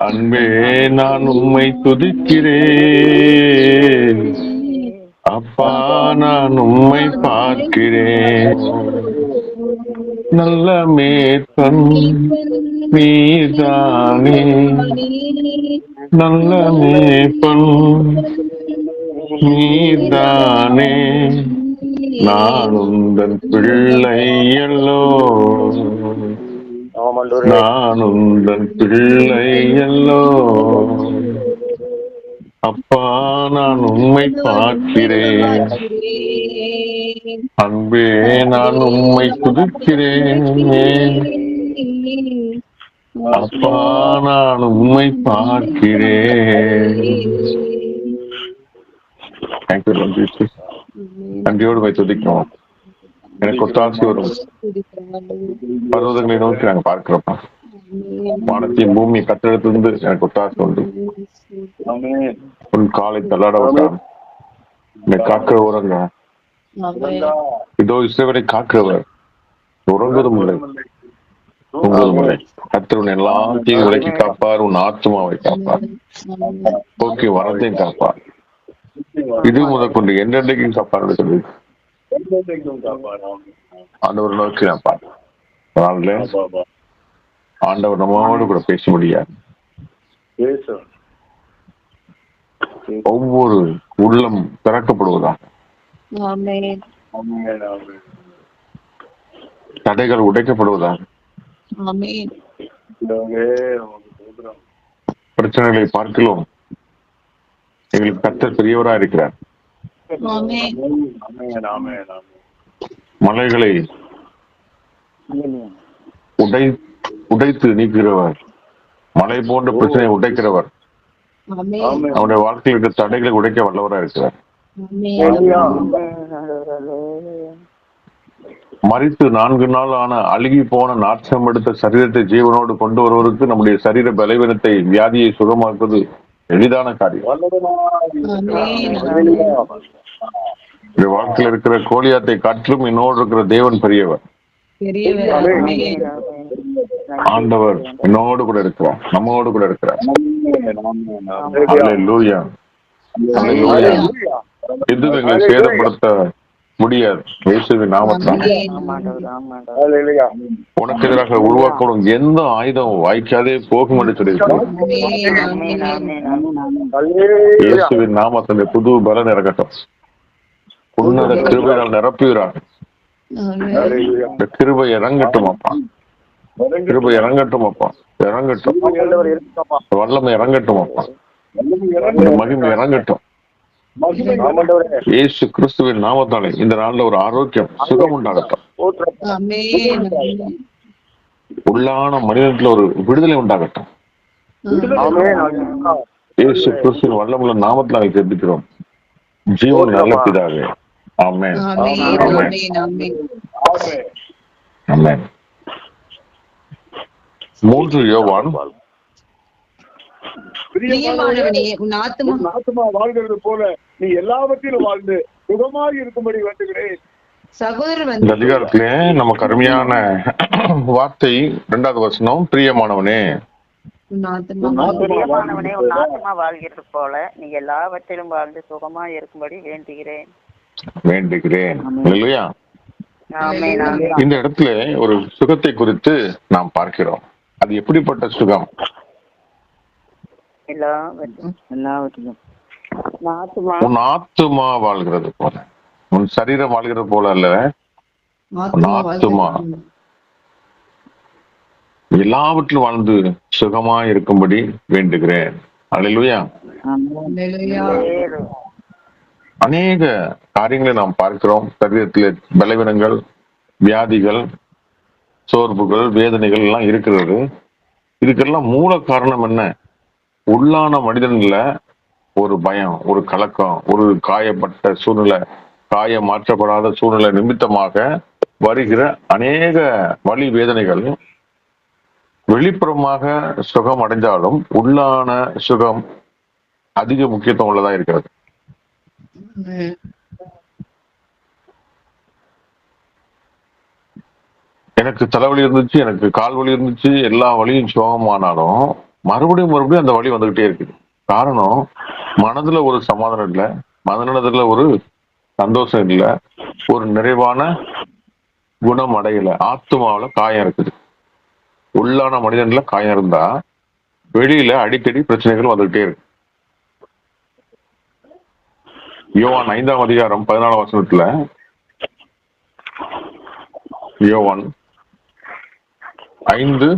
அன்பே நான் உம்மை துதிக்கிறேன். அப்பா நான் உம்மை பார்க்கிறேன். நல்ல மேற்பன் நீதானே, நல்ல மேற்பன் நீதானே, நான் உந்தன் பிள்ளை அல்லோ, நான் உந்தன் பிள்ளை அல்லோ. அப்பா நான் உம்மை பார்க்கிறேன். அன்பே நான் உம்மை துதிக்கிறேன். அப்பா நான் உம்மை பார்க்கிறேன். நன்றியோடு போய் துதிக்கிறோம். எனக்கு ஒத்தாசி வரும். பர்வதங்களை நோக்கி நாங்க பார்க்கிறோம். வானத்தையும் பூமி கத்தெடுத்திருந்து எனக்கு ஒத்தாசி உண்டு. உன் காலை தள்ளாட விட்டான். என்னை காக்கிற உறங்க. இதோ இஸ்ரவேலை காக்கிறவர் உறங்குவதும் இல்லை, தூங்குவதும் இல்லை. கர்த்தர் உன் எல்லாத்தையும் விலக்கி காப்பார். உன் ஆத்மாவை காப்பார். போக்கி வரத்தையும் காப்பார். இது முதற்கொண்டு என்றைக்கும் காப்பார். ஆண்டவர் நோக்கி நான் பார்க்கிறேன். ஆண்டவர் நம்மோடு கூட பேச முடியாது. ஒவ்வொரு உள்ளம் திறக்கப்படுவதாக, தடைகள் உடைக்கப்படுவதாக, பிரச்சனைகளை பார்க்கலாம். எங்களுக்கு கர்த்தர் பெரியவராக இருக்கிறார். மலைகளை உடைத்து நீக்கிறவர், மலை போன்ற பிரச்சனையை உடைக்கிறவர், அவருடைய வாழ்க்கையில் இருக்கிற தடைகளை உடைக்க வல்லவராக இருக்கிறார். மரித்து 4 நாள் ஆன அழுகி போன நாற்றம் எடுத்த சரீரத்தை ஜீவனோடு கொண்டு வருவதற்கு நம்முடைய சரீர பலவீனத்தை, வியாதியை சுகமாக்குவது எளிதான காரியம். வாழ்க்கையில் இருக்கிற கோலியாத்தை காற்றும் என்னோடு இருக்கிற தேவன் பெரியவர். ஆண்டவர் என்னோடு கூட இருக்கிறார், நம்மோடு கூட இருக்கிறார். அல்லேலூயா, அல்லேலூயா. எதுவும் எங்களை சேதப்படுத்த முடியாது. இயேசுவின் நாமத்தில் உனக்கு எதிராக உருவாக்கணும் எந்த ஆயுதம் வாய்க்காதே போகும் என்று சொல்லியிருக்கிறார். இயேசுவின் நாமத்தில் புது பலன் இறங்கட்டும். உன்னத கிருபையால் நிரப்புகிறார். இந்த கிருபை இறங்கட்டும் அப்பா, கிருபை இறங்கட்டும் அப்பா, இறங்கட்டும். வல்லமை இறங்கட்டும் அப்பா, மகிமை இறங்கட்டும். இயேசு கிறிஸ்துவின் நாமத்தாலே இந்த நாள்ல ஒரு ஆரோக்கியம், சுகம் உண்டாகட்டும். உள்ளான மனிதத்துல ஒரு விடுதலை உண்டாகட்டும். இயேசு கிறிஸ்துவின் வல்லமுள்ள நாமத்தில் நாங்கள் ஜெபிக்கிறோம். ஜீவன் நல்ல பிதாவே, ஆமென், ஆமென், ஆமென். 3 யோவான் உன் ஆத்துமா வாழ்கிறது போல நீ எல்லாவற்றிலும் வாழ்ந்து சுகமாய் இருக்கும்படி வேண்டுகிறேன். சகோதரர் இந்த அதிகாரத்திலே நமக்கு அருமையான வார்த்தை 2வது வசனம். பிரியமானவனே, உன் ஆத்துமா வாழ்கிறது போல நீ எல்லாவற்றிலும் வாழ்ந்து சுகமாய் இருக்கும்படி வேண்டுகிறேன். இல்லையா? இந்த இடத்துல ஒரு சுகத்தை குறித்து நாம் பார்க்கிறோம். அது எப்படிப்பட்ட சுகம்? உன் ஆத்துமா வாழ்கிறது போல, உன் சரீரம் வாழ்கிறது போல அல்ல, உன் ஆத்துமா எல்லாவற்றிலும் வாழ்ந்து சுகமா இருக்கும்படி வேண்டுகிறேன். அல்லேலூயா. அநேக காரியங்களை நாம் பார்க்கிறோம். சரீரத்திலே பலவீனங்கள், வியாதிகள், சோர்வுகள், வேதனைகள் எல்லாம் இருக்கிறது. இதுக்கெல்லாம் மூல காரணம் என்ன? உள்ளான மனிதன்ல ஒரு பயம், ஒரு கலக்கம், ஒரு காயப்பட்ட சூழ்நிலை, காய மாற்றப்படாத சூழ்நிலை நிமித்தமாக வருகிற அநேக வலி வேதனைகள் வெளிப்புறமாக சுகம் அடைந்தாலும் உள்ளான சுகம் அதிக முக்கியத்துவம் உள்ளதா இருக்கிறது. எனக்கு தலைவலி இருந்துச்சு, எனக்கு கால் வலி இருந்துச்சு, எல்லா வலியும் சுகமானாலும் மறுபடியும் அந்த வழி வந்துகிட்டே இருக்குது. காரணம், மனதுல ஒரு சமாதானம் இல்லை, மனநலத்துல ஒரு சந்தோஷம் இல்லை, ஒரு நிறைவான குணம் அடையல, ஆத்மாவில காயம் இருக்குது. உள்ளான மனிதன்ல காயம் இருந்தா வெளியில அடிக்கடி பிரச்சனைகள் வந்துகிட்டே இருக்கு. யோவான் 5ஆம் அதிகாரம் 14ஆம் வசனத்துல, யோவான் 5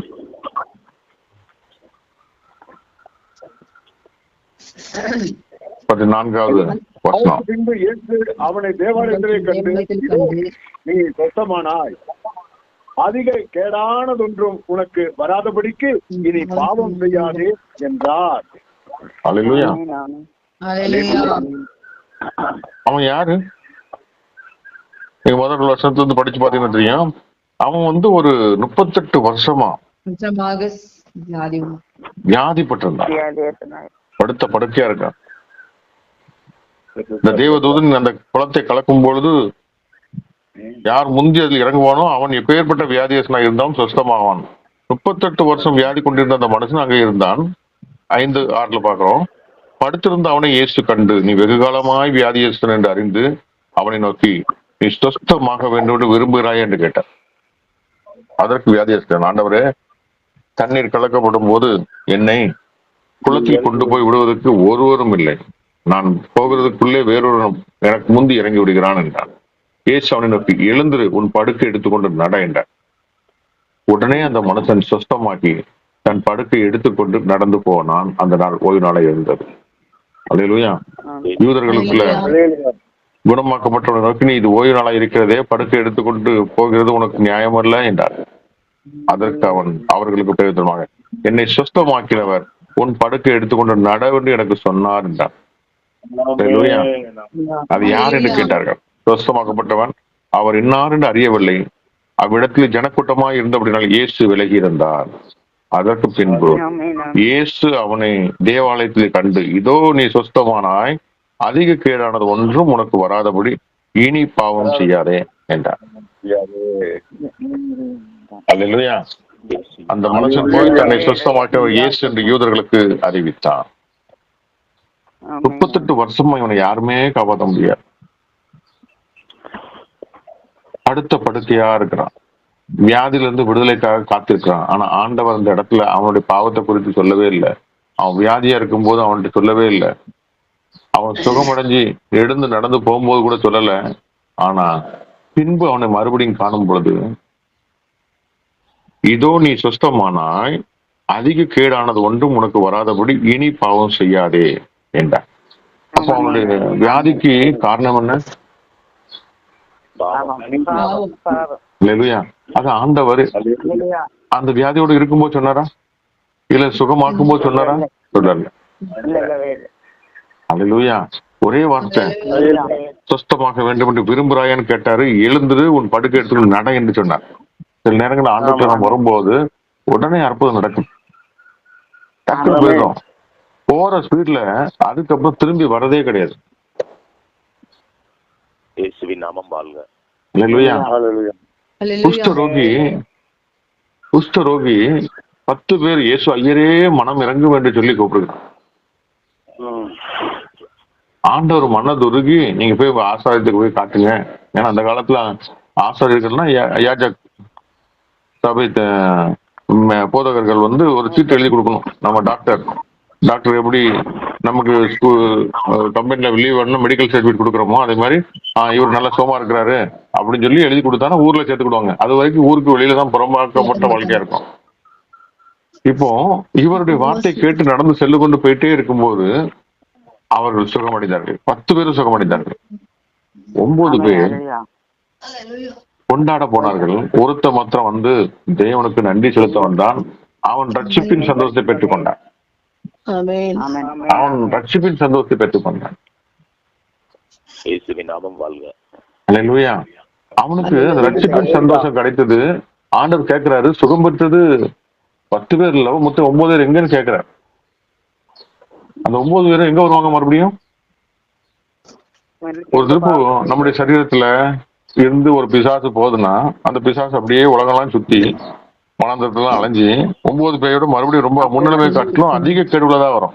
14வது வசனம். பின்பு இயேசு அவனை தேவாலயத்திலே கண்டு, இதோ, நீ சொஸ்தமானாய், அதிக கேடானதொன்றும் உனக்கு வராதபடிக்கு இனி பாவம் செய்யாதே என்றார். அல்லேலூயா. அல்லேலூயா. அவன் யாரு? நீங்க முதல் வருஷத்துல இருந்து படிச்சு பாத்தீங்கன்னா தெரியும். அவன் ஒரு 38 வருஷமா கொஞ்சமாக வியாதிப்பட்டிருந்தான், படுத்த படுக்கையா இருக்கான். இந்த தேவதூதன் அந்த குளத்தை கலக்கும் பொழுது யார் முந்தி அதில் இறங்குவானோ அவன் எப்பேற்பட்ட வியாதியசனா இருந்தாலும் சொஸ்தமாவான். 38 வருஷம் வியாதி கொண்டிருந்த அந்த மனுஷன் அங்கே இருந்தான். 5:6 பாக்குறோம். படுத்திருந்த அவனை இயேசு கண்டு, நீ வெகு காலமாய் வியாதியஸ்தன் என்று அறிந்து அவனை நோக்கி, நீ சொஸ்தமாக வேண்டும் என்று விரும்புகிறாய் என்று கேட்டார். அதற்கு வியாதியஸ்தன், ஆண்டவரே, தண்ணீர் கலக்கப்படும் போது என்னை குளத்தில் கொண்டு போய் விடுவதற்கு ஒருவரும் இல்லை, நான் போகிறதுக்குள்ளே வேறொரு எனக்கு முந்தி இறங்கி விடுகிறான் என்றான். இயேசு அவனை நோக்கி, எழுந்திரு, உன் படுக்கை எடுத்துக்கொண்டு நட என்றார். உடனே அந்த மனுஷன் சொஸ்தமாக்கி தன் படுக்கை எடுத்துக்கொண்டு நடந்து போனான். அந்த நாள் ஓய்வு நாளை இருந்தது. அல்லேலூயா. யூதர்களுக்குள்ள குணமாக்கப்பட்டவனை நோக்கி, நீ இது ஓய்வு நாளா இருக்கிறதே, படுக்கை எடுத்துக்கொண்டு போகிறது உனக்கு நியாயமல்ல என்றார். அதற்கு அவன் அவர்களுக்கு பிரயோஜனமாக, என்னை சொஸ்தமாக்கிறவர் உன் படுக்கை எடுத்துக்கொண்டு நடவென்று எனக்கு சொன்னார் என்றார். அல்லேலூயா. அது யார் என்று கேட்டார்கள். சொஸ்தமாக்கப்பட்டவன் அவர் இன்னார் என்று அறியவில்லை. அவ்விடத்தில் ஜனக்கூட்டமாய் இருந்தபடினால் இயேசு விலகி இருந்தார். அதற்கு பின்பு இயேசு அவனை தேவாலயத்தில் கண்டு, இதோ, நீ சொஸ்தமானாய், அதிக கேடானது ஒன்றும் உனக்கு வராதபடி இனி பாவம் செய்யாதே என்றார். அல்லேலூயா. அந்த மனுஷன் போய் தன்னை சொஸ்தமாக்க இயேசு என்று யூதர்களுக்கு அறிவித்தான். 38 வருஷமா இவனை யாருமே காப்பாற்ற முடியாது. அடுத்த படுக்கையா இருக்கிறான், வியாதியிலிருந்து விடுதலைக்காக காத்திருக்கிறான். ஆனா ஆண்டவர் அந்த இடத்துல அவனுடைய பாவத்தை குறித்து சொல்லவே இல்லை. அவன் வியாதியா இருக்கும் போது அவன்கிட்ட சொல்லவே இல்லை. அவன் சுகமடைஞ்சு எழுந்து நடந்து போகும்போது கூட சொல்லல. ஆனா பின்பு அவனை மறுபடியும் காணும் பொழுது, இதோ, நீ சொஸ்தமானாய், அதிக கேடானது ஒன்றும் உனக்கு வராதபடி இனி பாவம் செய்யாதே என்றார். அப்ப அவனுடைய வியாதிக்கு காரணம் என்ன? அல்லேலூயா. அது ஆண்டவர் அந்த வியாதியோடு இருக்கும்போது சொன்னாரா, இல்ல சுகமாக்கும் போது சொன்னாரா? சொல்லல. அல்லேலூயா. ஒரே வார்த்தை, சொஸ்தமாக வேண்டும் என்று விரும்புறாயான்னு கேட்டாரு. எழுந்துரு, உன் படுக்கை எடுத்து நட என்று சொன்னார். சில நேரங்கள் ஆண்டவர்கிட்ட நாம் வரும்போது உடனே அற்புதம் நடக்கும். டக்குனு போயிடும். போற ஸ்பீட்ல அதுக்கப்புறம் திரும்பி வரதே கிடையாது. குஷ்டரோகி 10 பேர் இயேசு ஐயரே மனம் இறங்கும் என்று சொல்லி கூப்பிடுகிறான். ஆண்டவர் மனதுருகி, நீங்க போய் ஆசாரியத்துக்கு போய் காட்டுங்க. ஏன்னா அந்த காலத்துல ஆசாரியர்கள்னா யாஜக் சபை போதகர்கள் ஒரு சீட்டு எழுதி கொடுக்கணும். நம்ம டாக்டர் எப்படி நமக்கு கம்பெனில லீவ் வரணும் மெடிக்கல் சர்டிபிகேட் கொடுக்குறோமோ, அதே மாதிரி இவர் நல்ல சோமா இருக்கிறாரு அப்படின்னு சொல்லி எழுதி கொடுத்தானா ஊர்ல சேர்த்துக்கிடுவாங்க. அது வரைக்கும் ஊருக்கு வெளியில தான் புறம்பாக்கப்பட்ட வாழ்க்கையா இருக்கும். இப்போ இவருடைய வார்த்தை கேட்டு நடந்து செல்லு கொண்டு போயிட்டே இருக்கும்போது அவர்கள் சுகமடைந்தார்கள். 10 பேரும் சுகமடைந்தார்கள். 9 பேர் கொண்டாட போனார்கள். ஒருத்த மாத்திரம் தேவனுக்கு நன்றி செலுத்த வந்தான். அவன் ரட்சிப்பின் சந்தோஷத்தை பெற்றுக் கொண்டான். அவன் ரட்சிப்பின் சந்தோஷத்தை பெற்றுக் கொண்டான். அல்லேலூயா. அவனுக்கு அந்த ரட்சிப்பின் சந்தோஷம் கிடைத்தது. ஆண்டவர் கேட்கிறாரு, சுகம் பெற்றது 10 பேர் இல்ல, மொத்தம் 9 பேர் எங்கன்னு கேட்கிறார். அந்த 9 பேரும் எங்க வருவாங்க? மறுபடியும் ஒரு திருப்பு நம்முடைய சரீரத்துல இருந்து ஒரு பிசாசு போகுதுன்னா அந்த பிசாசு அப்படியே உலகெல்லாம் சுத்தி மனாந்தரத்துல அலைஞ்சி 9 பேயோட மறுபடியும் ரொம்ப முன்னிலைமை காட்டிலும் அதிக கேடுள்ளதா வரும்.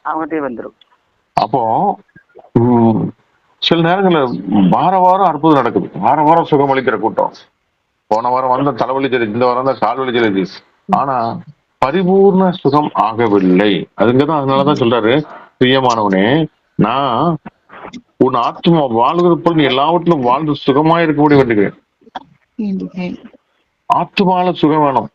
அவங்ககிட்டயே வந்துடும். அப்போ சில நேரங்கள்ல வாரம் அற்புதம் நடக்குது, வாரம் சுகம் அளிக்கிற கூட்டம். போன வாரம் வந்த தலைவலி தெரியுது, இந்த வாரம் தான் கால்வலி தெரியுது. ஆனா பரிபூர்ண சுகம் ஆகவில்லை. அதுங்கதான் அதனாலதான் சொல்றாரு, பிரியமானவனே, நான் உன் ஆத்மா வாழ்வது போல் நீ எல்லாவற்றிலும் வாழ்ந்து சுகமா இருக்கக்கூடிய வேண்டுகிறேன். ஆத்மால சுகம் வேணும்.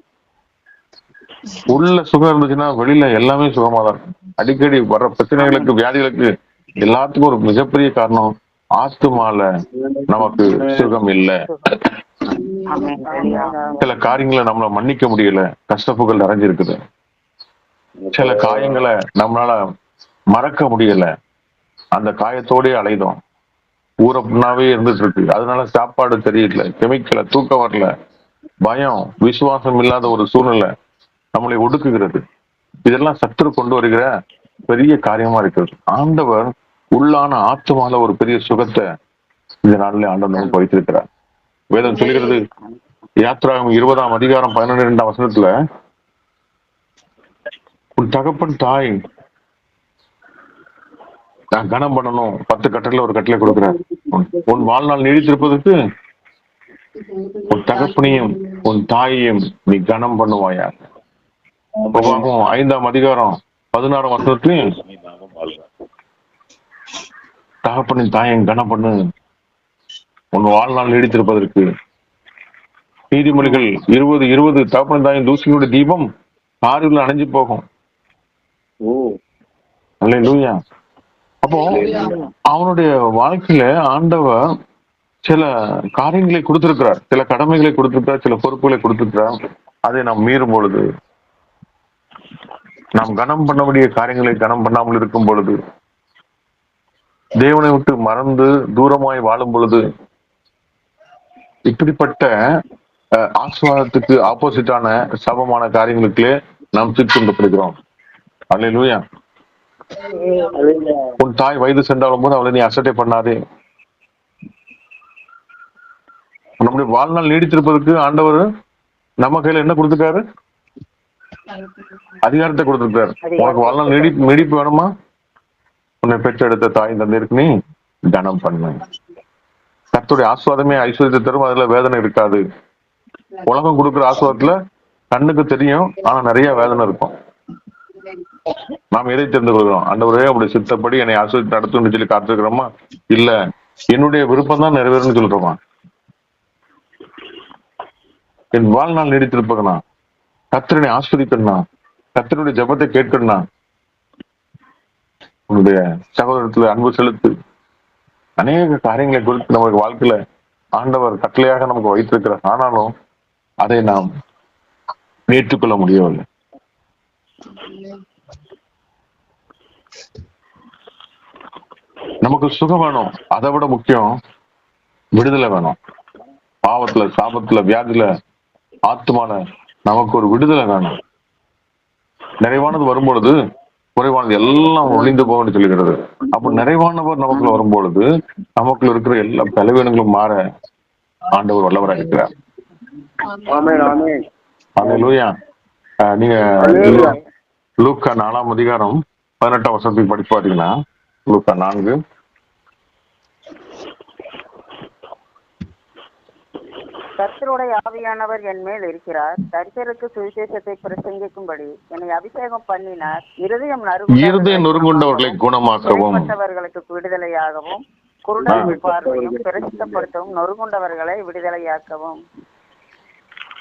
உள்ள சுகம் இருந்துச்சுன்னா வெளியில எல்லாமே சுகமா தான் இருக்கும். அடிக்கடி வர்ற பிரச்சனைகளுக்கு, வியாதிகளுக்கு எல்லாத்துக்கும் ஒரு மிகப்பெரிய காரணம் ஆத்மால நமக்கு சுகம் இல்லை. சில காரியங்களை நம்மள மன்னிக்க முடியல, கஷ்டப்புகள் நிறைஞ்சிருக்குது. சில காயங்களை நம்மளால மறக்க முடியல, அந்த காயத்தோடய அலைதோம். ஊற புண்ணாவே இருந்துட்டு இருக்கு. அதனால சாப்பாடு தெரியல, கெமிக்கல, தூக்கம் வரல, பயம், விசுவாசம் இல்லாத ஒரு சூழ்நிலை நம்மளை ஒடுக்குகிறது. இதெல்லாம் சத்துரு கொண்டு வருகிற பெரிய காரியமா இருக்கிறது. ஆண்டவர் உள்ளான ஆத்மால ஒரு பெரிய சுகத்தை இந்த நாளிலே ஆண்டவர் நமக்கு வைத்திருக்கிறார். வேதம் சொல்லுகிறது, யாத்திராகம் 20ஆம் அதிகாரம் 12ஆம் வசனத்துல, உன் தகப்பன் தாய் நான் கனம் பண்ணணும், 10 கட்டளை ஒரு கட்டளை கொடுக்கிறார். உன் வாழ்நாள் நீடித்திருப்பதற்கு உன் தகப்பனையும் உன் தாயையும் நீ கனம் பண்ணுவாயா. 5ஆம் அதிகாரம் 16ஆம் வசனத்திலையும் தகப்பனின் தாயம் கனம் பண்ணு, உன் வாழ்நாள் நீடித்திருப்பதற்கு. நீதிமொழிகள் 20:20 தகப்பனின் தாயின் தூசியினுடைய தீபம் ஆறுல அணைஞ்சு போகும். அல்லேலூயா. அப்போ அவனுடைய வாழ்க்கையில ஆண்டவர் சில காரியங்களை கொடுத்திருக்கிறார், சில கடமைகளை கொடுத்திருக்கிறார், சில பொறுப்புகளை கொடுத்திருக்கிறார். அதை நாம் மீறும் பொழுது, நாம் கனம் பண்ண வேண்டிய காரியங்களை கனம் பண்ணாமல் இருக்கும் பொழுது, தேவனை விட்டு மறந்து தூரமாய் வாழும் பொழுது, இப்படிப்பட்ட ஆசீர்வாதத்துக்கு ஆப்போசிட்டான சாபமான காரியங்களுக்குள்ளே நாம் சிக்கொண்டிருக்கிறோம். அல்லேலூயா. உன் தாய் வயது சென்றாலும் போது அவளை நீ அசட்டை பண்ணாதே. நம்முடைய வாழ்நாள் நீடித்திருப்பதற்கு ஆண்டவர் நம்ம கையில என்ன கொடுத்துருக்காரு? அதிகாரத்தை கொடுத்திருக்காரு. உனக்கு வாழ்நாள் நீடிப்பு வேணுமா? உன்னை பெற்றெடுத்த தாய் தந்தைக்கு நீ கனம் பண்ணு. கர்த்தருடைய ஆசீர்வாதமே ஐஸ்வர்யத்தை தரும், அதுல வேதனை இருக்காது. உலகம் கொடுக்குற ஆசீர்வாதத்துல கண்ணுக்கு தெரியும், ஆனா நிறைய வேதனை இருக்கும். நாம் எதை தெரிந்து கொள்கிறோம்? ஆண்டவரே அப்படி சித்தப்படி என்னை ஆசீர்வாதத்தை நடத்தும்னு சொல்லி காத்திருக்கிறோமா? இல்ல என்னுடைய விருப்பம் தான் நிறைவேறும்னு சொல்றோமா? என் வாழ்நாள் நீடித்திருப்பதுனா, கர்த்தரை ஆஸ்வதிக்கணும்னா, கர்த்தருடைய ஜெபத்தை கேட்கணும்னா, உன்னுடைய சகோதரத்துல அன்பு செலுத்து. அநேக காரியங்களை குறித்து நமக்கு வாழ்க்கையில ஆண்டவர் கட்டளையாக நமக்கு வைத்திருக்கிறார். ஆனாலும் அதை நாம் ஏற்றுக்கொள்ள முடியவில்லை. நமக்கு சுகம் வேணும், அதை விட முக்கியம் விடுதலை வேணும். பாவத்துல, சாபத்துல, வியாதியில, ஆத்மான நமக்கு ஒரு விடுதலை வேணும். நிறைவானது வரும்பொழுது குறைவானது எல்லாம் ஒளிந்து போக சொல்லுகிறது. அப்ப நிறைவானவர் நமக்குள்ள வரும்பொழுது நமக்குள்ள இருக்கிற எல்லா பலவீனங்களும் மாற ஆண்டவர் வல்லவராக இருக்கிறார். அல்லேலூயா. நீங்க லூக்கா 4ஆம் அதிகாரம் 18ஆம் வசனத்தை படிச்சு பாத்தீங்கன்னா, லூக்கா 4. கர்த்தருடைய ஆவியானவர் என் மேல் இருக்கிறார், தரிசருக்கு சுவிசேஷத்தை பிரசங்கிக்கும்படி என்னை அபிஷேகம் பண்ணினார். இருதயம் நொறுங்குண்டவர்களை குணமாக்கவும், விடுதலையாகவும், குருடர்கள் பார்வையும் பிரசித்தப்படுத்தவும், நொறுங்குண்டவர்களை விடுதலையாக்கவும்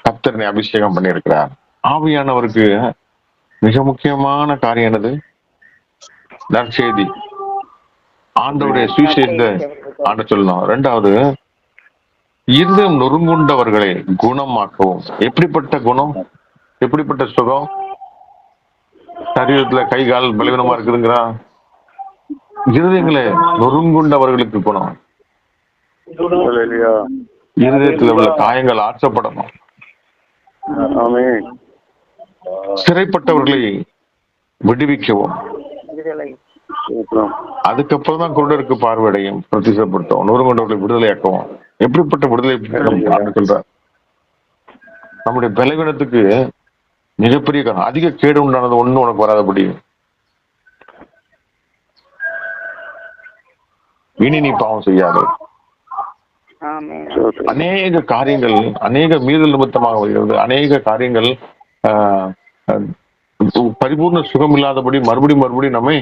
கர்த்தரை அபிஷேகம் பண்ணி இருக்கிறார். ஆவியானவருக்கு மிக முக்கியமான காரியம் என்னது? நற்செய்தி, ஆண்டவருடைய சுவிசேஷத்தை ஆண்ட சொல்லணும். 2வது, இருதயம் நொறுங்குண்டவர்களை குணமாக்கவும். எப்படிப்பட்ட குணம்? எப்படிப்பட்ட சுகம்? சரீரத்துல கை கால் பலவீனமா இருக்குதுங்கிறா, இருதயங்களை நொறுங்குண்டவர்களுக்கு குணம். இருதயத்துல உள்ள காயங்கள் ஆற்றப்படணும். சிறைப்பட்டவர்களை விடுவிக்கவும். அதுக்கப்புறம் தான் குருடருக்கு பார்வையடையும், பிரதிசப்படுத்தும், நொறுங்குண்டவர்களை விடுதலையாக்கவும். எப்படிப்பட்ட விடுதலை சொல்ற? நம்முடைய பலவீனத்துக்கு மிகப்பெரிய காரணம். அதிக கேடு உண்டானது ஒண்ணு உனக்கு வராதபடி இனி நீ பாவம் செய்யாது. ஆமென். அநேக காரியங்கள், அநேக மீறல் நிமித்தமாக வருகிறது. அநேக காரியங்கள் ஆஹ், பரிபூர்ண சுகம் இல்லாதபடி மறுபடியும் நம்மை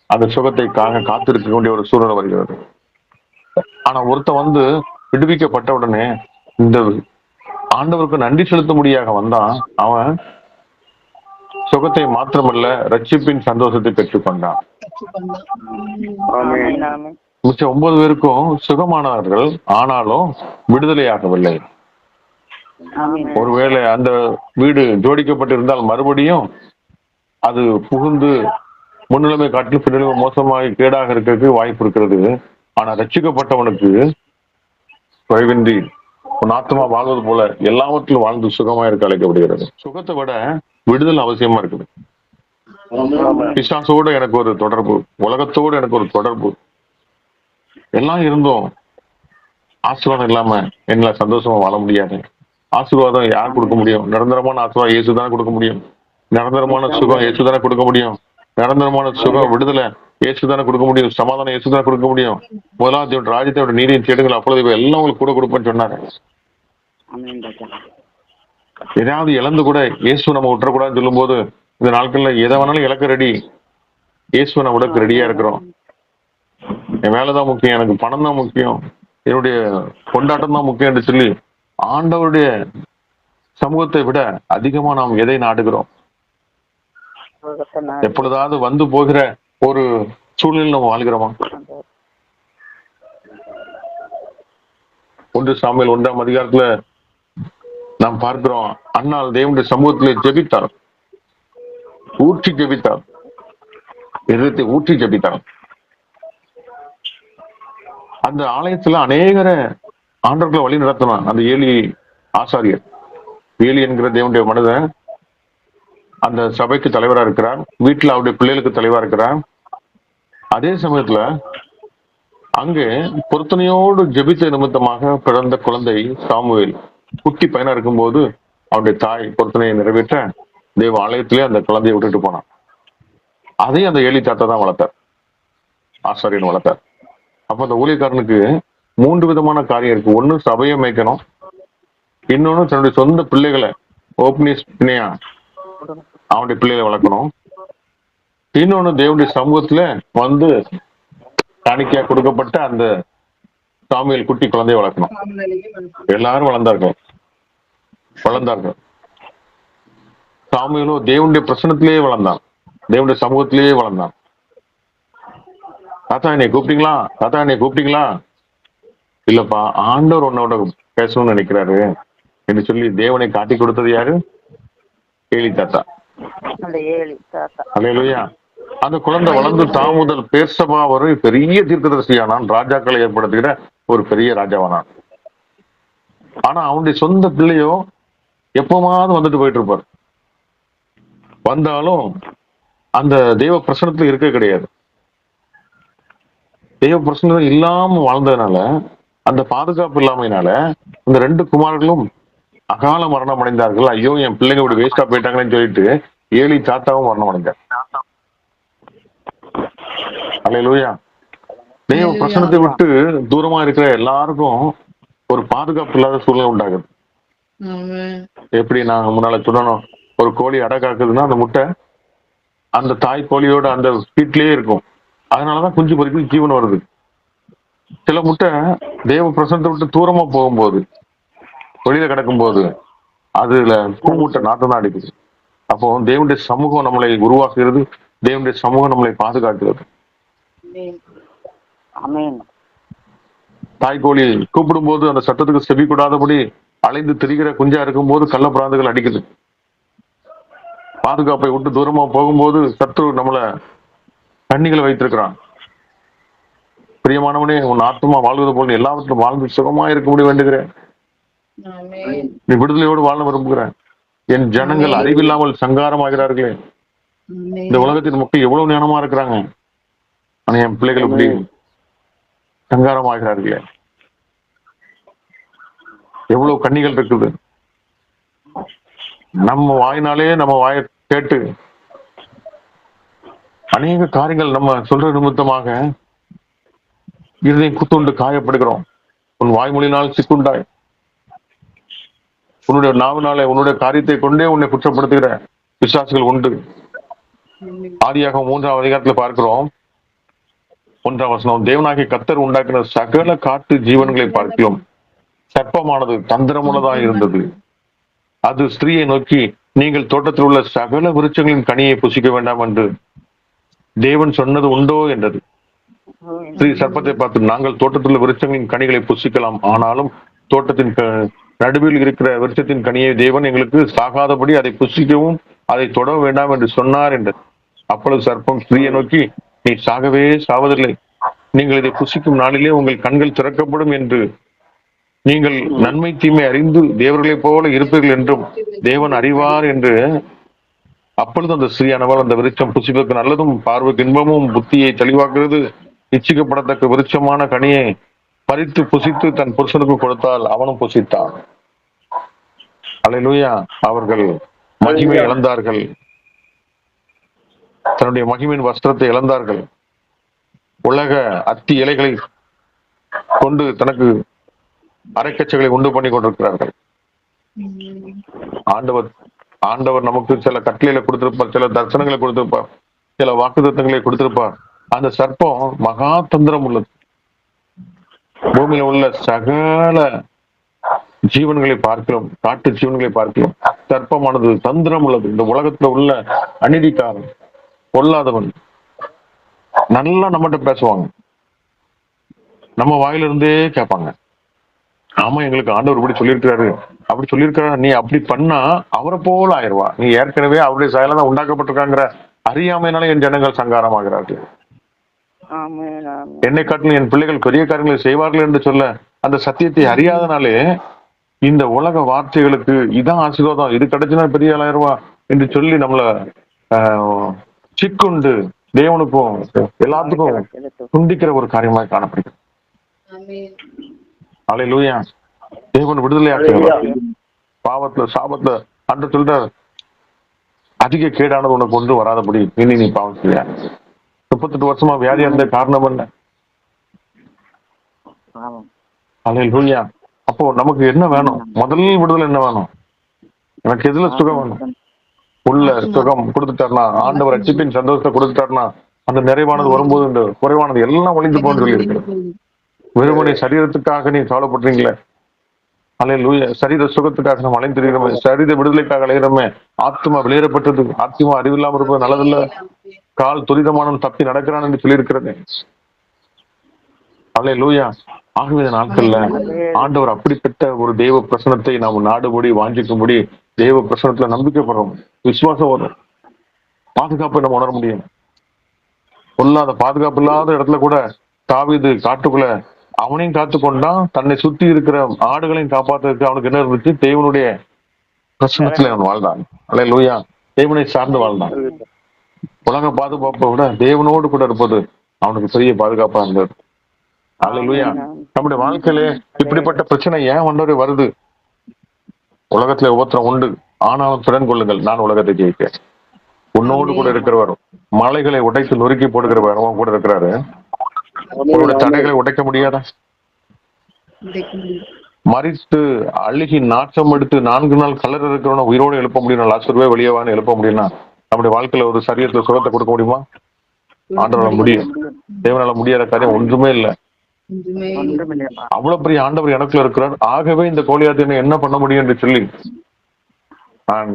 அந்த சுகத்தை காத்திருக்க வேண்டிய ஒரு சூழ்நிலை வருகிறது. ஆனா ஒருத்தன் விடுவிக்கப்பட்ட உடனே இந்த ஆண்டவருக்கு நன்றி செலுத்தும்படியாக வந்தான். அவன் சுகத்தை மாத்திரமல்ல ரட்சிப்பின் சந்தோஷத்தை பெற்றுக்கொண்டான். ஆமென். ஆமென். மிச்சம் 9 பேருக்கும் சுகமானார்கள், ஆனாலும் விடுதலையாகவில்லை. ஆமென். ஒருவேளை அந்த வீடு ஜோடிக்கப்பட்டிருந்தால் மறுபடியும் அது புகுந்து முன்னிலைமை காட்டிலும் பின்னிலைமை மோசமாக கேடாக இருக்கிறதுக்கு வாய்ப்பு இருக்கிறது. ஆனா ரட்சிக்கப்பட்டவனுக்கு குறைவின்றி உன் ஆத்மா வாழ்வது போல எல்லாவற்றிலும் வாழ்ந்து சுகமா இருக்க அழைக்கப்படுகிறது. சுகத்தை விட விடுதல் அவசியமா இருக்குது. பிசாசோடு எனக்கு ஒரு தொடர்பு, உலகத்தோடு எனக்கு ஒரு தொடர்பு, எல்லாம் இருந்தும் ஆசீர்வாதம் இல்லாம என்னால சந்தோஷமா வாழ முடியாது. ஆசீர்வாதம் யார் கொடுக்க முடியும்? நிரந்தரமான ஆசீர்வாதம் இயேசுதானே கொடுக்க முடியும். நிரந்தரமான சுகம் இயேசுதானே கொடுக்க முடியும். நிரந்தரமான சுகம் விடுதலை இயேசுதானே கொடுக்க முடியும். சமாதானம் இயேசுதானே கொடுக்க முடியும். முதலாவது ராஜ்யத்தோட நீதியின் தேடுங்கள், அப்பொழுது எல்லாம் உங்களுக்கு கூட கொடுப்பேன்னு சொன்னாரு. ஏதாவது இழந்து கூட இயேசு நம்ம விட்டுறக்கூடாதுன்னு சொல்லும் போது இந்த நாட்கள்ல எதை வேணாலும் இழக்க ரெடி. இயேசுவை நம்ம விடக்கு ரெடியா இருக்கிறோம். என் வேலைதான் முக்கியம், எனக்கு பணம் தான் முக்கியம், என்னுடைய கொண்டாட்டம் தான் முக்கியம் என்று சொல்லி ஆண்டவருடைய சமூகத்தை விட அதிகமா நாம் எதை நாடுகிறோம்? எப்பொழுதாவது வந்து போகிற ஒரு சூழ்நிலை நம்ம வாழ்கிறோமா? 1 சாமுவேல் 1ஆம் அதிகாரத்துல நாம் பார்க்கிறோம், அன்னாள் தேவனுடைய சமூகத்திலே ஜெபித்தார், ஊற்றி ஜெபித்தார், இருதயத்தை ஊற்றி ஜெபித்தார். அந்த ஆலயத்துல அநேகரை ஆண்டவர்களை வழி நடத்தினான். அந்த ஏலி ஆசாரியர், ஏலி என்கிற தேவனுடைய மனிதன் அந்த சபைக்கு தலைவரா இருக்கிறார், வீட்டுல அவருடைய பிள்ளைகளுக்கு தலைவரா இருக்கிறார். அதே சமயத்துல அங்கே பொருத்தனையோடு ஜெபித்த நிமித்தமாக பிறந்த குழந்தை சாமுவேல் குட்டி பையனா இருக்கும்போது அவருடைய தாய் பொருத்தனையை நிறைவேற்ற தேவ ஆலயத்திலே அந்த குழந்தையை விட்டுட்டு போனான். அதையும் அந்த ஏலி தாத்தா தான் வளர்த்தார், ஆசாரியன் வளர்த்தார். அப்ப அந்த ஊழியக்காரனுக்கு 3 விதமான காரியம் இருக்கு. ஒண்ணு சபையை மேய்க்கணும், இன்னொன்னு தன்னுடைய சொந்த பிள்ளைகளை அவனுடைய பிள்ளைகளை வளர்க்கணும், இன்னொன்னு தேவனுடைய சமூகத்துல காணிக்கையா கொடுக்கப்பட்ட அந்த சாமுவேல் குட்டி குழந்தையை வளர்க்கணும். எல்லாரும் வளர்ந்தார்கள். சாமுவேலோ தேவனுடைய பிரசனத்திலேயே வளர்ந்தான், தேவனுடைய சமூகத்திலேயே வளர்ந்தான். தாத்தா என்னை கூப்பிட்டீங்களா? இல்லப்பா, ஆண்டவர் உன்னோட பேசணும்னு நினைக்கிறாரு என்று சொல்லி தேவனை காட்டி கொடுத்தது யாரு? ஏலி தாத்தா. அல்லேலூயா. அந்த குழந்தை வளர்ந்து தாமுதல் பேர்சபா வரை பெரிய தீர்க்கதரிசியானான், ராஜாக்களை ஏற்படுத்துகிற ஒரு பெரிய ராஜாவானான். ஆனா அவனுடைய சொந்த பிள்ளையோ எப்பமாவது வந்துட்டு போயிட்டு இருப்பார். வந்தாலும் அந்த தெய்வ பிரசனத்துல இருக்க கிடையாது. தெய்வ பிரசனம் இல்லாம வாழ்ந்ததுனால, அந்த பாதுகாப்பு இல்லாமையினால இந்த 2 குமாரர்களும் அகால மரணம் அடைந்தார்கள். ஐயோ, என் பிள்ளைங்க இப்படி வேஸ்டா போயிட்டாங்கன்னு சொல்லிட்டு ஏலி தாத்தாவும் மரணம் அடைந்தார். அல்லேலூயா. தெய்வ பிரசனத்தை விட்டு தூரமா இருக்கிற எல்லாருக்கும் ஒரு பாதுகாப்பு இல்லாத சூழ்நிலை உண்டாகுது. எப்படி நாங்க முன்னால சொல்லணும், ஒரு கோழி அடை காக்குதுன்னா அந்த முட்டை அந்த தாய் கோழியோட அந்த வீட்லயே இருக்கும். அதனாலதான் குஞ்சு பொறிக்கு ஜீவன் வருது. சில முட்டை தேவ பிரசனத்தை விட்டு தூரமா போகும்போது, வெளியில கிடக்கும் போது அதுல பூமுட்டை நாட்டம் தான் அடிக்குது. அப்போ தேவனுடைய சமூகம் நம்மளை உருவாக்குகிறது, தேவனுடைய சமூகம் நம்மளை பாதுகாக்கிறது. தாய்கோழி கூப்பிடும் போது அந்த சத்தத்துக்கு செவி கூடாதபடி அலைந்து திரிகிற குஞ்சா இருக்கும் போது கள்ள பிராந்துகள் அடிக்குது. பாதுகாப்பை விட்டு தூரமா போகும்போது சத்துரு நம்மளை கண்ணிகளை வைத்திருக்கிறான். பிரியமானவனே, உன் ஆத்மா வாழ்வது போல எல்லாவற்றிலும் வாழ்ந்து சுகமா இருக்க முடிய வேண்டுகிறேன். நீ விடுதலையோடு வாழ விரும்புகிறேன். என் ஜனங்கள் அறிவில்லாமல் சங்காரமாகிறார்களே. இந்த உலகத்தின் மக்கள் எவ்வளவு ஞானமா இருக்கிறாங்க, ஆனா என் பிள்ளைகள் இப்படி சங்காரமாகிறார்களே. எவ்வளவு கண்ணிகள் இருக்குது. நம்ம வாயினாலே நம்ம வாயை கேட்டு அநேக காரியங்கள் நம்ம சொல்ற நிமித்தமாக இருதயம் குத்துண்டு காயப்படுகிறோம். உன் வாய்மொழியினால் சிக்குண்டாய், உன்னுடைய நாவினாலே உன்னுடைய காரியத்தை கொண்டே உன்னை குற்றப்படுத்துகிற விசுவாசிகள் உண்டு. ஆதியாக 3ஆம் அதிகாரத்துல பார்க்கிறோம், 1ஆம் வசனம், தேவனாகிய கர்த்தர் உண்டாக்கின சகல காட்டு ஜீவன்களை பார்க்கிறோம், சர்ப்பமானது தந்திரமுள்ளதாக இருந்தது. அது ஸ்திரீயை நோக்கி, நீங்கள் தோட்டத்தில் உள்ள சகல விருட்சங்களின் கனியை புசிக்க வேண்டாம் என்று தேவன் சொன்னது உண்டோ என்றது. ஸ்திரீ சர்ப்பத்தை பார்த்து, நாங்கள் தோட்டத்தில் உள்ள விருட்சங்களின் கனிகளை புசிக்கலாம், ஆனாலும் தோட்டத்தின் நடுவில் இருக்கிற விருட்சத்தின் கனியை தேவன் எங்களுக்கு சாகாதபடி அதை புசிக்கவும் அதை தொட வேண்டாம் என்று சொன்னார் என்றது. அப்பொழுது சர்ப்பம் ஸ்திரீயை நோக்கி, நீ சாகவே சாவதில்லை, நீங்கள் இதை புசிக்கும் நாளிலே உங்கள் கண்கள் திறக்கப்படும் என்று, நீங்கள் நன்மை தீமை அறிந்து தேவர்களைப் போல இருப்பீர்கள் என்றும் தேவன் அறிவார் என்று. அப்பொழுது அந்த ஸ்திரீயானவள், அந்த விருட்சம் புசிப்பதற்கு நல்லதும் பார்வைக்கு இன்பமும் புத்தியை தெளிவாக்குறது இச்சிக்கப்படத்தக்க விருட்சமான கனியை பறித்து புசித்து தன் புருஷனுக்கு கொடுத்தால் அவனும் புசித்தான். அல்லேலூயா. அவர்கள் மகிமை இழந்தார்கள், தன்னுடைய மகிமையின் வஸ்திரத்தை இழந்தார்கள். உலக அத்தி இலைகளை கொண்டு தனக்கு அரைக்கச்சைகளை உண்டு பண்ணி கொண்டிருக்கிறார்கள். ஆண்டவர் நமக்கு சில கட்டளைகளை கொடுத்திருப்பார், சில தரிசனங்களை கொடுத்திருப்பார், சில வாக்குத்தத்தங்களை கொடுத்திருப்பார். அந்த சர்ப்பம் மகா தந்திரம் உள்ளது. பூமியில உள்ள சகல ஜீவன்களை பார்க்கிறோம், காட்டு ஜீவன்களை பார்க்கிறோம். சர்ப்பமானது தந்திரம் உள்ளது. இந்த உலகத்துல உள்ள அநீதிக்காரன், பொல்லாதவன் நல்லா நம்மகிட்ட பேசுவாங்க, நம்ம வாயிலிருந்தே கேட்பாங்க, ஆமா எங்களுக்கு ஆண்டவர் இப்படி சொல்லியிருக்கிறாரு, அப்படி சொல்லியிருக்கிறாரு, நீ அப்படி பண்ணா அவரை போல ஆயிடுவா, நீ ஏற்கனவே அவருடைய செயல தான் உண்டாக்கப்பட்டிருக்காங்கிற அறியாமையினால என் ஜனங்கள் சங்காரமாகிறார்கள். என்னை காட்டிலும் என் பிள்ளைகள் பெரிய காரியங்களை செய்வார்கள் என்று சொல்ல அந்த சத்தியத்தை அறியாதனாலே இந்த உலக வார்த்தைகளுக்கு இதான் ஆசீர்வாதம், இது கிடைச்சுன்னா பெரிய ஆளாயிருவா என்று சொல்லி நம்மள சிக்குண்டு தேவனுக்கும் எல்லாத்துக்கும் துண்டிக்கிற ஒரு காரியமாக காணப்படுகிறது. அல்லேலூயா. தேவன் விடுதலை ஆக்குகிறார். பாவத்துல சாபத்துல அன்று சொல்ற அதிக கேடானது உனக்கு கொண்டு வராதபடி இனி நீ பாவம் செய்ய. 38 வருஷமா வியாதியா இருந்த காரணம் என்ன? அல்லேலூயா. அப்போ நமக்கு என்ன வேணும்? முதல் விடுதலை என்ன வேணும்? எனக்கு எதுல சுகம் வேணும்? உள்ள சுகம் கொடுத்துட்டாருனா, ஆண்டவர் ரட்சிப்பின் சந்தோஷத்தை கொடுத்துட்டாருனா, அந்த நிறைவானது வரும்போது இந்த குறைவானது எல்லாம் ஒளிந்து போன்னு சொல்லி இருக்கிறது. வெறுமனை சரீரத்துக்காக நீ கவலைப்படுறீங்களே, அல்லேலூயா. சரீர சுகத்துக்காக நம்ம அலைந்து திரிகிறோமே, சரீர விடுதலைக்காக அலைகிறோமே, ஆத்மா வெளியேறப்பட்டது. ஆத்மா அறிவில்லாம இருப்பது நல்லதில்ல, கால் துரிதமானவன் தப்பி நடக்கிறான் என்று சொல்லியிருக்கிறது. அல்லேலூயா. ஆகவே இந்த நாட்கள்ல ஆண்டவர் அப்படிப்பட்ட ஒரு தெய்வ பிரசனத்தை நாம் நாடுபடி வாஞ்சிக்கும்படி தெய்வ பிரசனத்துல நம்பிக்கைப்படுறோம், விசுவாசம் வரும், பாதுகாப்பை நம்ம உணர முடியும். பொல்லாத பாதுகாப்பு இல்லாத இடத்துல கூட தாவீது காட்டுக்குள்ள அவனையும் காத்துக்கொண்டான், தன்னை சுத்தி இருக்கிற ஆடுகளையும் காப்பாத்துறதுக்கு அவனுக்கு என்ன இருந்துச்சு? தேவனுடைய பிரசனத்துல அவன் வாழ்ந்தான். அல்லேலூயா. தேவனை சார்ந்து வாழ்ந்தான். உலக பாதுகாப்பை விட தேவனோடு கூட இருப்பது அவனுக்கு பெரிய பாதுகாப்பா இருந்தது. அல்லேலூயா. நம்முடைய வாழ்க்கையில இப்படிப்பட்ட பிரச்சனை ஏன் ஒன்றரை வருது? உலகத்துல ஒவ்வொருத்தரும் உண்டு, ஆனாலும் திறன் கொள்ளுங்கள், நான் உலகத்தை ஜெயிப்பேன். உன்னோடு கூட இருக்கிறவர், மலைகளை உடைத்து நொறுக்கி போடுகிறவர் அவன் கூட இருக்கிறாரு. உன்னோட தடைகளை உடைக்க முடியாதா? மறித்து அழுகி நாற்றம் எடுத்து 4 நாள் கலர் இருக்கிறவன உயிரோடு எழுப்ப முடியும், லாஸ்ட் ரூபாய் வெளியவான்னு எழுப்ப முடியும்னா நம்முடைய வாழ்க்கையில ஒரு சரீரத்துல சுகத்தை கொடுக்க முடியுமா? ஆண்டவரால முடியும். தேவனால முடியாத காரியம் ஒன்றுமே இல்லை. அவ்வளவு பெரிய ஆண்டவர் எனக்குள்ள இருக்கிறார். ஆகவே இந்த கோலியாத்தை என்ன பண்ண முடியும் என்று சொல்லி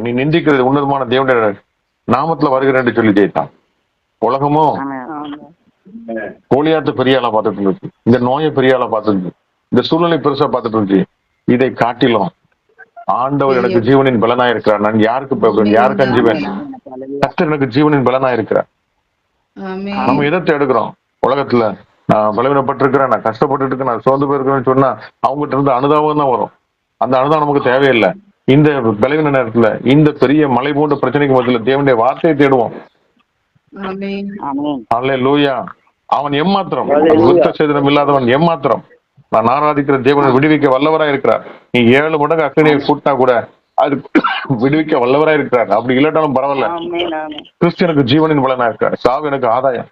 நீ நிந்திக்கிறது உன்னதமான தேவனுடைய நாமத்துல வருகிறேன் என்று சொல்லி ஜெயித்தான். உலகமோ கோலியாத்து பெரிய ஆளா பார்த்துட்டு இருந்துச்சு, இந்த நோயை பெரிய ஆளா பார்த்துட்டு, இந்த சூழ்நிலை பெருசா பார்த்துட்டு இருந்துச்சு. இதை காட்டிலும் ஆண்டவர் எனக்கு ஜீவனின் பலனா இருக்கிறார். நான் யாருக்கு பயப்படுவேன்? யாருக்கு அஞ்சுவேன்? கர்த்தர் எனக்கு ஜீவனின் பலனா இருக்கிறார். நம்ம எதை எடுக்கிறோம்? உலகத்துல நான் பலவீனப்பட்டிருக்கிறேன், நான் கஷ்டப்பட்டு இருக்கேன், நான் சோர்ந்து போயிருக்கிறேன்னு சொன்னா அவங்ககிட்ட இருந்து அனுதாபம் தான் வரும். அந்த அனுதாபம் நமக்கு தேவையில்லை. இந்த பலவீன நேரத்துல, இந்த பெரிய மலை போன்ற பிரச்சனைக்கு மத்தியில தேவனுடைய வார்த்தையை தேடுவோம். அல்லேலூயா. அவன் எம்மாத்திரம், புத்த சேதனம் இல்லாதவன் எம்மாத்திரம். நான் ஆராதிக்கிற தேவனை விடுவிக்க வல்லவராய் இருக்கிறார். நீ 7 மடங்கு அக்கினியை கூட்டினா கூட அது விடுவிக்க வல்லவராய் இருக்கிறார். அப்படி இல்லாட்டாலும் பரவாயில்ல, ஆமென் ஆமென் கிறிஸ்து எனக்கு ஜீவனின் பலனா இருக்கார், சாவு எனக்கு ஆதாயம்.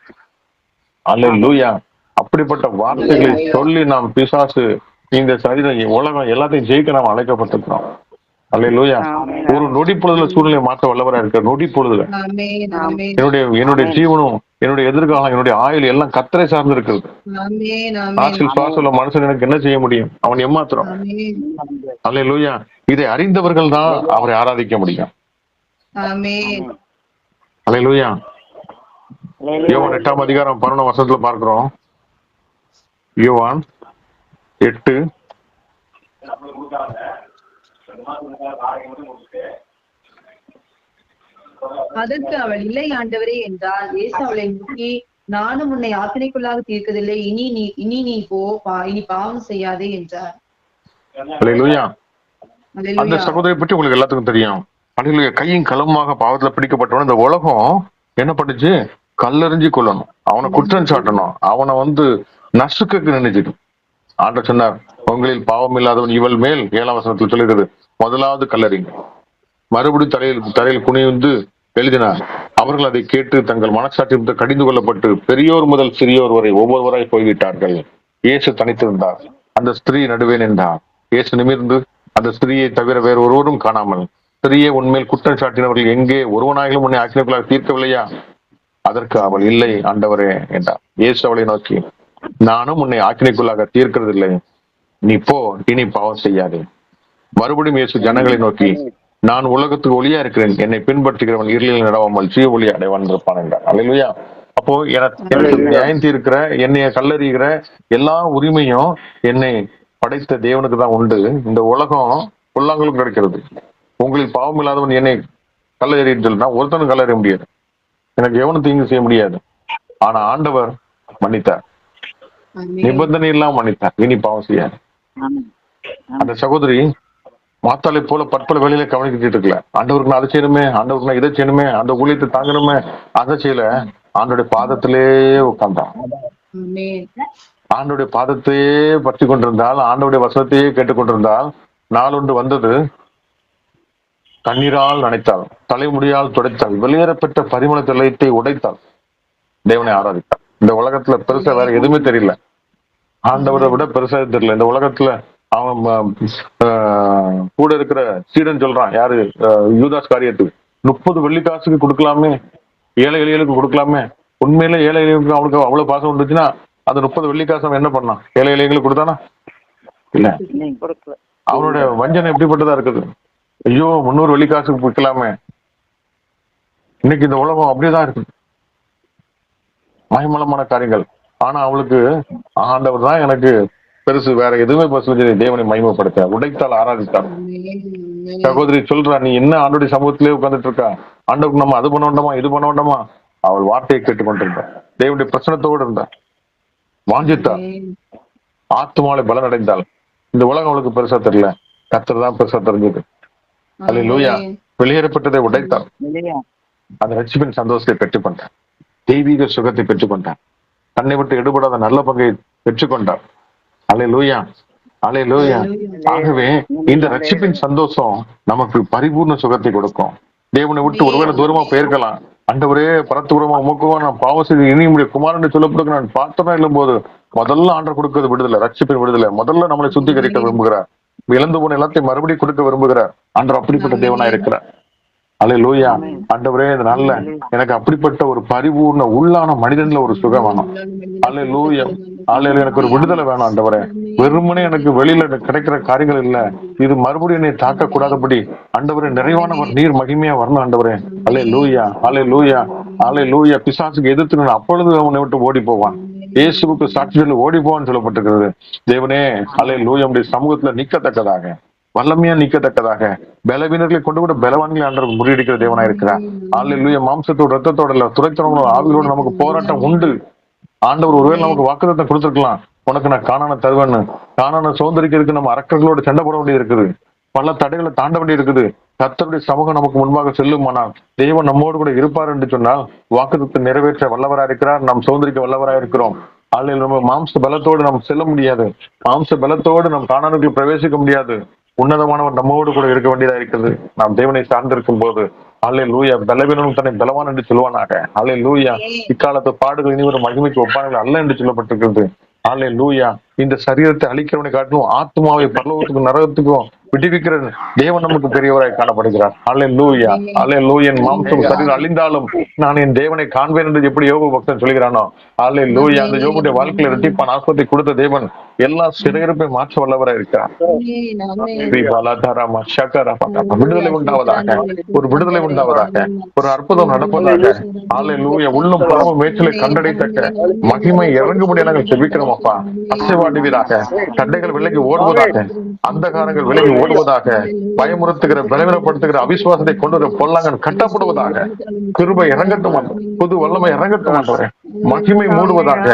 அல்லேலூயா. அப்படிப்பட்ட வார்த்தைகளை சொல்லி நாம் பிசாசு இந்த சரீரம் உலகம் எல்லாத்தையும் ஜெயிக்க நாம் அழைக்கப்பட்டிருக்கிறோம். அல்லேலூயா. ஆமென் ஒரு நொடி பொழுதுல சூழ்நிலையை மாற்ற வல்லவரா இருக்கார். நொடி பொழுதுல ஆமென் ஆமென் என்னுடைய ஜீவனும் என்னுடைய எதிர்காலம் என்னுடைய ஆயுள் எல்லாம் கர்த்தரை சார்ந்து இருக்கிறது. ஆமென் ஆமென் காற்றில் சுவாசமுள்ள மனுஷன் எனக்கு என்ன செய்ய முடியும்? அவன் ஏமாத்துறான். ஆமென் அல்லேலூயா. இதை அறிந்தவர்கள் தான் அவரை ஆராதிக்க முடியும். ஆமென் அல்லேலூயா. யோவான் 8ஆம் அதிகாரம் 11ஆம் வசனத்துல பார்க்கிறோம். யோவான் 8. அதற்கு அவள் இல்லை ஆண்டவரே என்றால், இயேசு அவளை நோக்கி, நானும் உன்னை ஆக்கினைக்குள்ளாக தீர்க்கதில்லை, இனி நீ இனி பாவம் செய்யாதே என்றார். அல்லேலூயா. அந்த அல்லேலூயா. சகோதரியை பற்றி உங்களுக்கு எல்லாத்துக்கும் தெரியும். அல்லேலூயா. கையும் களவுமாக பாவத்துல பிடிக்கப்பட்டவன் இந்த உலகம் என்ன பண்ணுச்சு? கல்லெறிஞ்சு கொள்ளணும், அவனை குற்றம் சாட்டணும், அவனை நசுக்கு நினைச்சிடும். ஆண்டவர் சொன்னார், உங்களில் பாவம் இல்லாதவன் இவள் மேல் 7ஆம் வசனத்தில் சொல்லிருக்குது, முதலாவது கல்லறிங்க. மறுபடியும் தரையில் குனிந்து எழுதினார். அவர்கள் அதை கேட்டு தங்கள் மனசாட்சி கடிந்து கொள்ளப்பட்டு பெரியோர் முதல் சிறியோர் வரை ஒவ்வொருவராய் போய்விட்டார்கள். இயேசு தனித்திருந்தார். அந்த ஸ்திரீ நடுவே நின்றார். இயேசு நிமிர்ந்து அந்த ஸ்திரீயை தவிர வேறு ஒருவரும் காணாமல், ஸ்திரீயை உண்மையில் குற்றம் சாட்டினவர்கள் எங்கே? ஒருவனாயிலும் உன்னை ஆக்கினைக்குள்ளாக தீர்க்கவில்லையா? அதற்கு அவள், இல்லை ஆண்டவரே என்றார். இயேசு அவளை நோக்கி, நானும் உன்னை ஆக்கினைக்குள்ளாக தீர்க்கிறதில்லை, நீ போ, இனி பாவம் செய்யாதே. மறுபடியும் இயேசு ஜனங்களை நோக்கி, நான் உலகத்துக்கு ஒளியா இருக்கிறேன், என்னை பின்பற்றுகிறவன் இருளில் நடவாமல் ஜீவ ஒளி அடைவான் இருப்பான் என்றார். அல்லேலூயா. அப்போ எனக்கு நியாயம் தீர்க்கிற, என்னைய கல்லறிகிற எல்லா உரிமையும் என்னை படைத்த தேவனுக்கு தான் உண்டு. இந்த உலகம் புல்லாங்களும் கிடைக்கிறது. உங்களில் பாவம் இல்லாதவன் என்னை கல்லறின்னு சொல்லினா ஒருத்தனும் கல்லறிய முடியாது, எனக்கு எவனும் தீங்கு செய்ய முடியாது. ஆனா ஆண்டவர் மன்னித்தார், நிபந்தனை எல்லாம் மன்னித்தார், இனி பாவம் செய்யாது. அந்த சகோதரி மாத்தாளை போல பற்பல வேலையில கவனிக்கிட்டு இருக்கல. ஆண்டவருக்கு நான் அதை செய்யணுமே, ஆண்டவருக்கு நான் இதை செய்யணுமே, அந்த ஊழியத்தை தாங்கணுமே, அதை செய்யல. ஆண்டோடைய பாதத்திலே உட்கார்ந்தான். ஆண்டோடைய பாதத்தையே பற்றி கொண்டிருந்தால், ஆண்டோடைய வசனத்தையே கேட்டுக்கொண்டிருந்தால், நாளொன்று வந்தது, கண்ணீரால் நனைத்தாள், தலைமுடியால் துடைத்தாள், வெளியேறப்பட்ட பரிமள தலையத்தை உடைத்தாள், தேவனை ஆராதித்தாள். இந்த உலகத்துல பெருசா வேற எதுவுமே தெரியல, ஆண்டவரை விட பெருசா தெரியல. இந்த உலகத்துல அவன் கூட இருக்கிற சீடன் சொல்றான், யாரு? யூதாஸ் காரியத்துக்கு 30 வெள்ளிக்காசுக்கு கொடுக்கலாமே, ஏழை எளியலுக்கு கொடுக்கலாமே. உண்மையில ஏழை எளியலுக்கு அவனுக்கு அவ்வளவு பாசம் இருந்துச்சுன்னா அந்த 30 வெள்ளிக்காசு அவன் என்ன பண்ணான்? ஏழை எளியங்களுக்கு கொடுத்தானா? இல்ல. அவனுடைய வஞ்சனை எப்படிப்பட்டதா இருக்குது? ஐயோ 300 வெள்ளிக்காசுக்கு விற்கலாமே. இன்னைக்கு இந்த உலகம் அப்படியேதான் இருக்கு, மயமலமான காரியங்கள். ஆனா அவளுக்கு ஆண்டவர் தான் எனக்கு பெருசு, வேற எதுவுமே பெருசு. தேவனை மகிமைப்படுத்த உடைத்தால் ஆராதித்தாள். சகோதரி சொல்றா, நீ என்ன ஆண்டோடைய சமூகத்திலே உட்கார்ந்துட்டு இருக்கா? ஆண்டவருக்கு நம்ம அது பண்ண வேண்டாமா, இது பண்ண வேண்டாமா? அவள் வார்த்தையை கேட்டுக்கொண்டிருந்தா, தேவனுடைய பிரச்சனத்தோடு இருந்தா, வாஞ்சித்தா, ஆத்துமாலை பலன் அடைந்தாள். இந்த உலகம் அவளுக்கு பெருசா தெரியல, கர்த்தர் தான் பெருசா தெரிஞ்சது. அல்லேலூயா. வெளியேறப்பட்டதை உடைத்தாள். அந்த ரட்சிப்பின் சந்தோஷத்தை பெற்றுக்கொண்டார், தெய்வீக சுகத்தை பெற்றுக்கொண்டார், தன்னை விட்டு எடுபடாத நல்ல பங்கை பெற்றுக்கொண்டார். அல்லேலூயா, அல்லேலூயா. ஆகவே இந்த ரட்சிப்பின் சந்தோஷம் நமக்கு பரிபூர்ண சுகத்தை கொடுக்கும். தேவனை விட்டு ஒருவேளை தூரமா போயிருக்கலாம், ஆண்டவரே பரத்துரமா உமக்குவா நான் பாவம் செய்து இனி உடைய குமாரன் சொல்லப்படுங்க நான் பார்த்தனா இல்லும் போது முதல்ல ஆண்டர் கொடுக்கிறது விடுதலை, ரட்சிப்பின் விடுதலை. முதல்ல நம்மளை சுத்திகரிக்க விரும்புகிறார், இழந்து போன எல்லாத்தையும் மறுபடியும் கொடுக்க விரும்புகிறார். ஆண்டவர் அப்படிப்பட்ட தேவனா இருக்கிறார். அல்லேலூயா. ஆண்டவரே இந்த நாள்ல எனக்கு அப்படிப்பட்ட ஒரு பரிபூர்ண உள்ளான மனிதன்ல ஒரு சுகம் வேணும். அல்லேலூயா, அல்லேலூயா. எனக்கு ஒரு விடுதலை வேணும் ஆண்டவரே. வெறுமனே எனக்கு வெளியில கிடைக்கிற காரியங்கள் இல்ல, இது மறுபடியும் என்னை தாக்க கூடாதபடி ஆண்டவரே நிறைவான ஒரு நீர் மகிமையா வரணும் ஆண்டவரே. அல்லேலூயா, அல்லேலூயா, அல்லேலூயா. பிசாசுக்கு எதிர்த்து அப்பொழுது அவனை விட்டு ஓடி போவான். இயேசுவுக்கு சாட்சிகள் ஓடி போவான்னு சொல்லப்பட்டிருக்கிறது. தேவனே அல்லேலூயா, உம்முடைய சமூகத்துல நிக்கத்தக்கதாக, வல்லமையா நிக்கத்தக்கதாக, பலவீனர்களை கொண்டு கூட பலவான்களை ஆண்டவர் முறியடிக்கிற தேவனா இருக்கிறார். அல்லேலூயா. மாம்சத்தோட ரத்தத்தோட இல்ல, துரைத்தனோட ஆவியோட நமக்கு போராட்டம் உண்டு. ஆண்டவர் ஒருவேளை நமக்கு வாக்குத்தத்தம் கொடுத்திருக்கலாம், உனக்கு நான் காணான தருவேன்னு. காணான சுதந்திரிக்கிறதுக்கு நம்ம அரக்கர்களோட சண்டை போட வேண்டியது இருக்குது, பல தடைகளை தாண்ட வேண்டி இருக்குது. கர்த்தருடைய சமூகம் நமக்கு முன்பாக செல்லுமானால், தேவன் நம்மோடு கூட இருப்பார் என்று சொன்னால், வாக்குத்தத்தை நிறைவேற்ற வல்லவராக இருக்கிறார், நாம் சுதந்திரிக்க வல்லவராக இருக்கிறோம். அல்ல, நம்ம மாம்ச பலத்தோடு நாம் செல்ல முடியாது, மாம்ச பலத்தோடு நம் காணானுக்குள் பிரவேசிக்க முடியாது. உன்னதமானவர் நம்மோடு கூட இருக்க வேண்டியதா இருக்கிறது. நாம் தேவனை சார்ந்திருக்கும் போது அல்லேலூயா, பலவீனனும் தன்னை பலவான் என்று சொல்லுவானாக. அல்லேலூயா, இக்காலத்து பாடுகள் இனி ஒரு மகிமைக்கு ஒப்பானங்கள் அல்ல என்று சொல்லப்பட்டிருக்கிறது. அல்லேலூயா, இந்த சரீரத்தை அழிக்கிறவனை காட்டிலும் ஆத்மாவை பரலோகத்துக்கும் நரகத்துக்கும் விடுவிக்கிற தேவன் நமக்கு பெரியவராய் காணப்படுகிறார். அல்லேலூயா, அல்லேலூயா, என் மாம்சம் சரீரம் அழிந்தாலும் நான் என் தேவனை காண்பேன் என்று எப்படி யோபு பக்தன் சொல்கிறானோ, அல்லேலூயா, அந்த யோபுடைய வாழ்க்கையில இரட்டிப்பான ஆஸ்பத்தை கொடுத்த தேவன் எல்லா சிறையிருப்பையும் மாற்ற வல்லவராய் இருக்கிறார். விடுதலை உண்டாவதாக, ஒரு விடுதலை உண்டாவதாக, ஒரு அற்புதம் நடப்பதாக. அல்லேலூயா, உள்ளும் புறமும் மேய்ச்சலை கண்டடைத்தக்க மகிமை இறங்கும்படி நாங்கள் செபிக்கிறோம் அப்பா. அசைவாடுவீராக, தடைகள் விலகி ஓடுவதாக, அந்தகாரங்கள் விலகி ஓடுவதாக, பயமுறுத்துகிற பலவீனப்படுத்துகிற அவிசுவாசத்தை கொண்டு வர பொல்லாங்கன் கட்டப்படுவதாக. கிருபை இறங்கட்டும், புது வல்லமை இறங்கட்டும், மகிமை மூடுவதாக.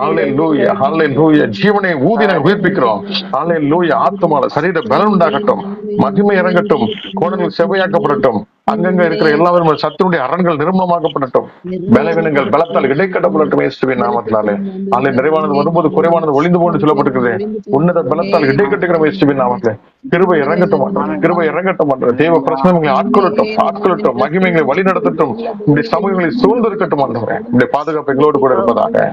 அல்லேலூயா, அல்லேலூயா, ஜீவனை ஊதி நாங்கள் உயிர்ப்பிக்கிறோம். அல்லேலூயா, ஆத்துமால சரீர பலன் உண்டாகட்டும், மகிமை இறங்கட்டும், கோணங்கள் செவ்வையாக்கப்படட்டும், அங்கங்க இருக்கிற எல்லாரும் சத்துருடைய அரண்கள் நிர்மூலமாக்கப்படட்டும், பலவீனங்கள் பலத்தால் இடைக்கட்டப்படட்டும் இயேசுவின் நாமத்தினாலே. அல்ல நிறைவானது வரும்போது குறைவானது ஒளிந்து போன்னு சொல்லப்பட்டிருக்கிறது. உன்னத பலத்தால் இடைக்கட்டுகிற இயேசுவின் நாமத்திலே கிருபை இறங்கட்டும், கிருபை இறங்கட்டும், தேவ பிரச்சனைகளை ஆட்கொள்ளட்டும், ஆட்கொள்ளட்டும், மகிமைகளை வழி நடத்தட்டும், இந்த சமூகங்களை சூழ்ந்து இருக்கட்டும் ஆண்டவரே. இந்த பாதுகாப்பு எங்களோடு கூட இருப்பதாக.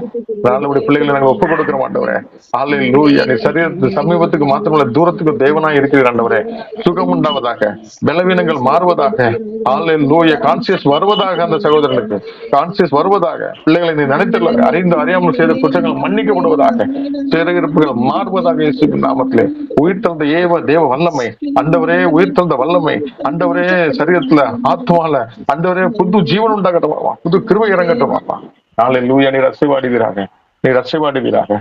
நல்லபடி பிள்ளைகளை நாங்கள் ஒப்புக் கொடுக்கிறோம் ஆண்டவரே. அல்லேலூயா, நீ சரீரத்து சமீபத்துக்கு மாத்திரமல்ல தூரத்துக்கு தேவனாய் இருக்கிற ஆண்டவரே. சுகம் உண்டாவதாக, பலவீனங்கள் மாறுவதாக. அல்லேலூயா, கான்சியஸ் வருவதாக, அந்த சகோதரனுக்கு கான்சியஸ் வருவதாக. பிள்ளைகளை நீ நினைத்துள்ள அறிந்து அறியாமல் செய்த குற்றங்கள் மன்னிக்கப்படுவதாக, சிறையிருப்புகள் மாறுவதாக இயேசுவின் நாமத்திலே. உயிர்த்தெழுந்த தேவ வல்லமை ஆண்டவரே, உயிர்த்தெழுந்த வல்லமை ஆண்டவரே, சரீரத்துல ஆத்மால ஆண்டவரே புது ஜீவன் உண்டாகட்டும், புது கிருபை இறங்கட்டும் அப்பா. அல்லேலூயா, நீர் அசைவாடுவீராக, நீர் அசைவாடுவீராக.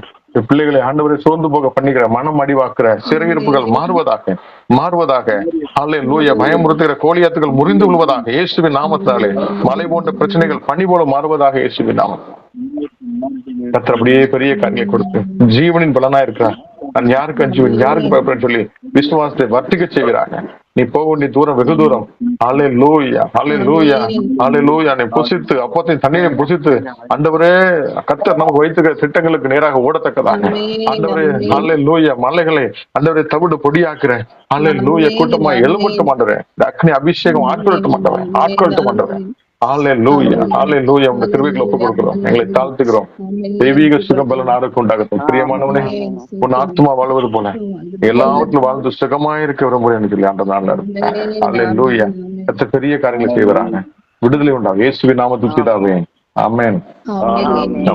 பிள்ளைகளை ஆண்டவரை சோர்ந்து போக பண்ணிக்கிற மனம் அடிவாக்குற சிறையிருப்புகள் மாறுவதாக, மாறுவதாக. அல்லேலூயா, பயமுறுத்துகிற கோலியாத்துகள் முறிந்து விழுவதாக இயேசுவின் நாமத்தாலே. மலை போன்ற பிரச்சனைகள் பனி போல மாறுவதாக இயேசுவின் நாமத்தால். கர்த்தர் அப்படியே பெரிய காரியங்களை கொடுத்து ஜீவனின் பலனா இருக்கிறார். நான் யாருக்கு அஞ்சுவேன், யாருக்கு பயப்படுறேன்னு சொல்லி விசுவாசத்தை வர்த்திக்க செய்கிறாங்க. நீ போக வேண்டிய தூரம் வெகு தூரம். அல்லேலூயா, அல்லேலூயா, அல்லேலூயா, நீ புசித்து அப்பத்தையும் தண்ணீரை புசித்து ஆண்டவரே கர்த்தர் நமக்கு வைத்துக்கிற திட்டங்களுக்கு நேராக ஓடத்தக்கதாக. ஆண்டவரே, அல்லேலூயா, மலைகளை ஆண்டவரே தவிடு பொடியாக்குற. அல்லேலூயா, கூட்டமா எழுமட்டும் ஆண்டவரே. இந்த அக்னி அபிஷேகம் ஆட்கொள்ளட்டும் ஆண்டவரே, ஆட்கொள்ளட்டும் ஆண்டவரே. அல்லேலூயா, அல்லேலூயா, உங்க கிருபைகளை ஒப்புக் கொடுக்கிறோம், எங்களை தாழ்த்துகிறோம். தெய்வீக சுகம் பலன் ஆருக்கு உண்டாகட்டும். பிரியமானவனே, உன் ஆத்மா வாழ்வது போல எல்லாவற்றிலும் வாழ்ந்து சுகமாயிருக்க விரும்புகிறேன் என்று சொல்லி அந்த நாள்ல இருக்கு. அல்லேலூயா, பெரிய காரியங்களை செய்வராங்க. விடுதலை உண்டாகும் இயேசுவின் நாமத்தில் பிதாவே. ஆமென், ஆமென்.